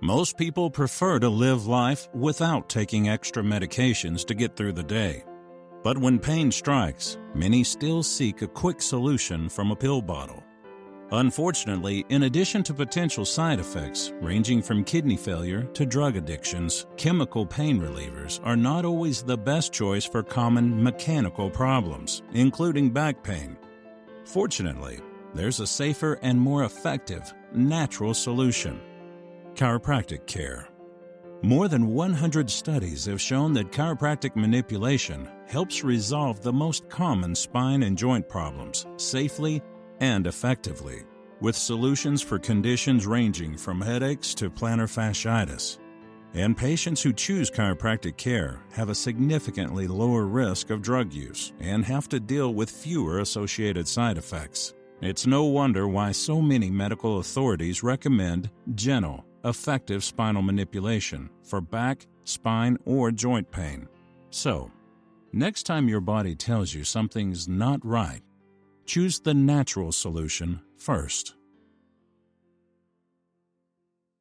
Most people prefer to live life without taking extra medications to get through the day. But when pain strikes, many still seek a quick solution from a pill bottle. Unfortunately, in addition to potential side effects ranging from kidney failure to drug addictions, chemical pain relievers are not always the best choice for common mechanical problems, including back pain. Fortunately, there's a safer and more effective, natural solution: chiropractic care. More than 100 studies have shown that chiropractic manipulation helps resolve the most common spine and joint problems safely and effectively, with solutions for conditions ranging from headaches to plantar fasciitis. And patients who choose chiropractic care have a significantly lower risk of drug use and have to deal with fewer associated side effects. It's no wonder why so many medical authorities recommend gentle, effective spinal manipulation for back, spine, or joint pain. So, next time your body tells you something's not right, choose the natural solution first.